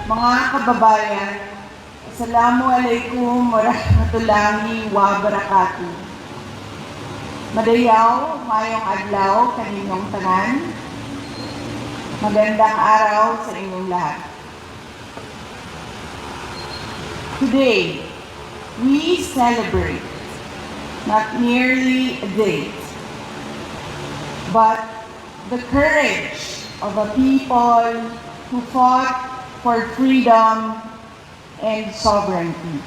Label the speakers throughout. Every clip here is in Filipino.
Speaker 1: Mga kababayan, Assalamualaikum warahmatullahi wabarakatuh. Madayaw, mayong adlaw kaninyong tanan. Magandang araw sa inyong lahat. Today, we celebrate not merely a date, but the courage of a people who fought for freedom and sovereignty.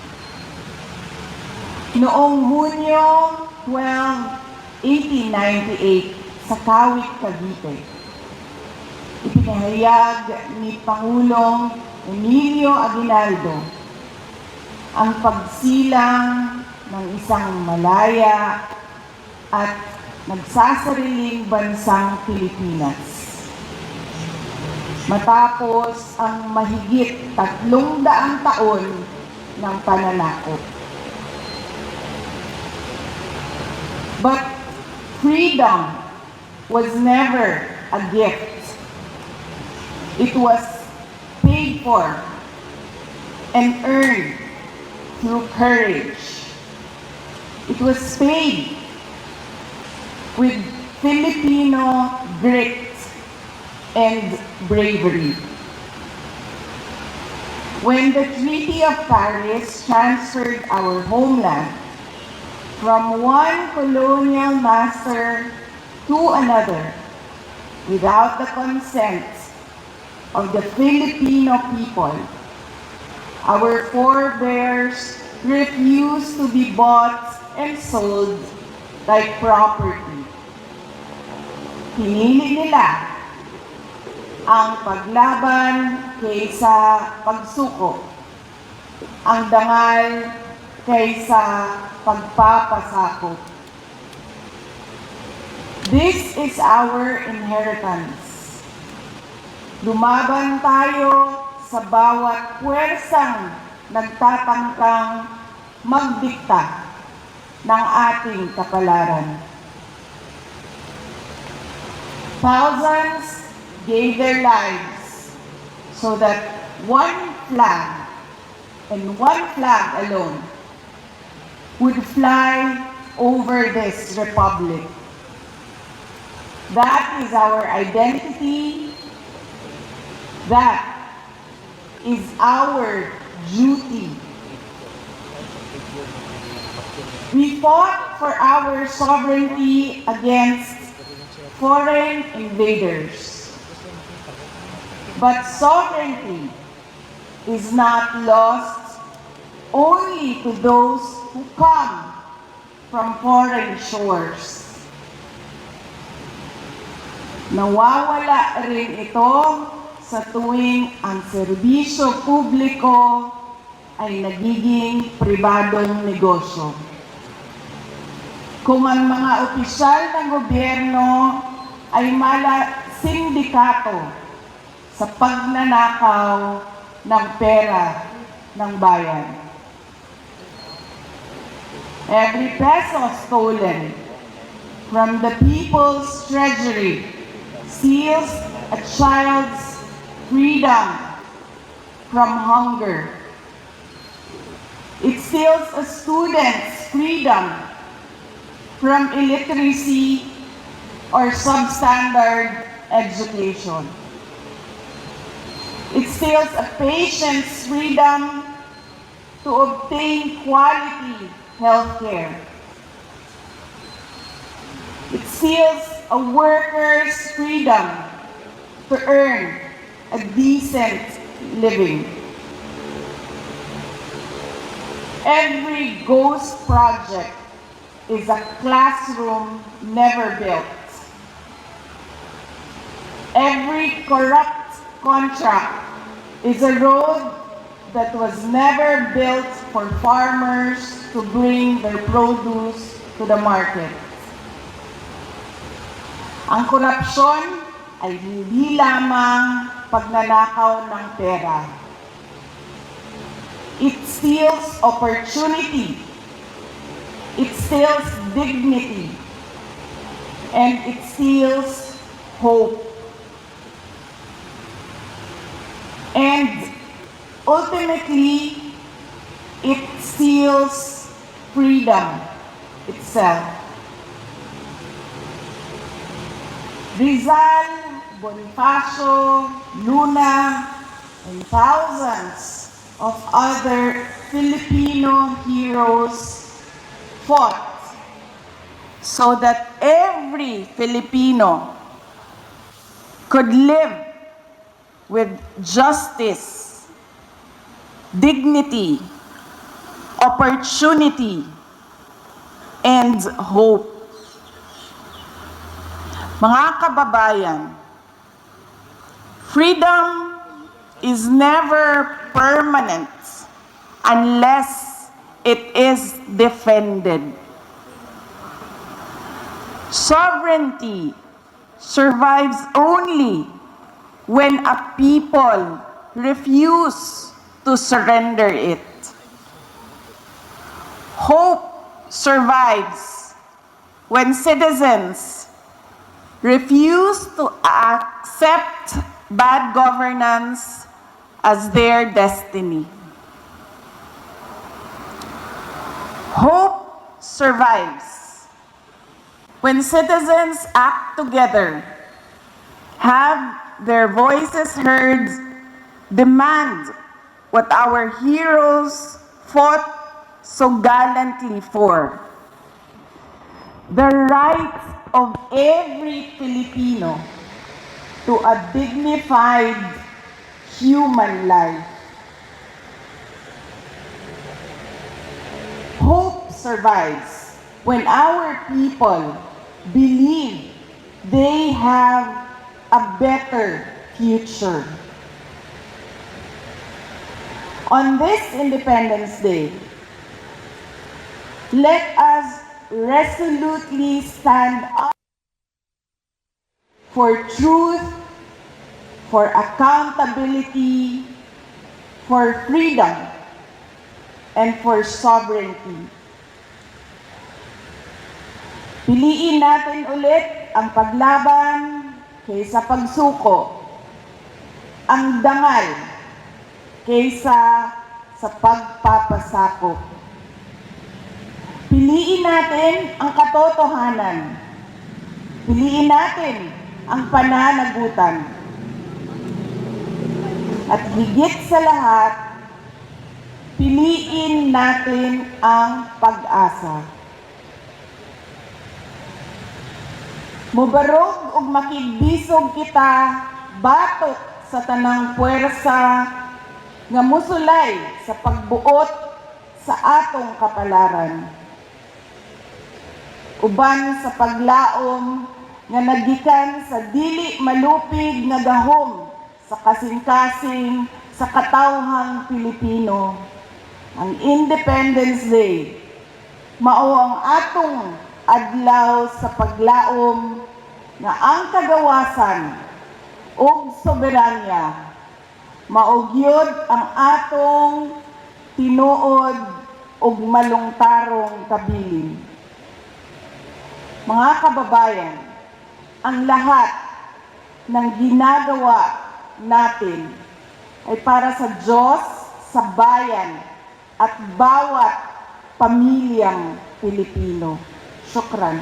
Speaker 1: Noong Hunyo 12, 1898 sa Kawit, Cavite, ipinahayag ni Pangulong Emilio Aguinaldo ang pagsilang ng isang malaya at nagsasariling bansang Pilipinas. Matapos ang mahigit 300 taon ng pananakop. But freedom was never a gift. It was paid for and earned through courage. It was paid with Filipino grit and bravery. When the Treaty of Paris transferred our homeland from one colonial master to another without the consent of the Filipino people, our forebears refused to be bought and sold like property. Pinili nila ang paglaban kaysa pagsuko, ang dangal kaysa pagpapasakop. This is our inheritance. Lumaban tayo sa bawat puwersang nagtatangkang magdikta ng ating kapalaran. Thousands gave their lives so that one flag and one flag alone would fly over this republic. That is our identity. That is our duty. We fought for our sovereignty against foreign invaders. But sovereignty is not lost only to those who come from foreign shores. Nawawala rin ito sa tuwing ang serbisyo publiko ay nagiging pribadong negosyo. Kung ang mga opisyal ng gobyerno ay sindikato sa pagnanakaw ng pera ng bayan. Every peso stolen from the people's treasury steals a child's freedom from hunger. It steals a student's freedom from illiteracy or substandard education. It steals a patient's freedom to obtain quality health care. It steals a worker's freedom to earn a decent living. Every ghost project is a classroom never built. Every corrupt contract is a road that was never built for farmers to bring their produce to the market. Ang korupsyon ay hindi lamang pagnanakaw ng pera. It steals opportunity. It steals dignity. And it steals hope. And ultimately, it steals freedom itself. Rizal, Bonifacio, Luna, and thousands of other Filipino heroes fought so that every Filipino could live with justice, dignity, opportunity, and hope. Mga kababayan, freedom is never permanent unless it is defended. Sovereignty survives only when a people refuse to surrender it. Hope survives when citizens refuse to accept bad governance as their destiny. Hope survives when citizens act together, have their voices heard, demand what our heroes fought so gallantly for: the right of every Filipino to a dignified human life. Hope survives when our people believe they have a better future. On this Independence Day, let us resolutely stand up for truth, for accountability, for freedom, and for sovereignty. Piliin natin ulit ang paglaban kaysa pagsuko, ang dangal kaysa sa pagpapasakop. Piliin natin ang katotohanan. Piliin natin ang pananagutan. At higit sa lahat, piliin natin ang pag-asa. Mubarog ug makigbisog kita batok sa tanang puwersa nga musulay sa pagbuot sa atong kapalaran. Uban sa paglaom nga nagikan sa dili malupig nga gahom sa kasing-kasing sa katawhang Pilipino. Ang Independence Day mao ang atong adlaw sa paglaom nga ang kagawasan ug soberanya mao gyud ang atong tinuod ug malungtarong kabilin. Mga kababayan, ang lahat ng ginagawa natin ay para sa Diyos, sa bayan, at bawat pamilyang Pilipino. Shukran.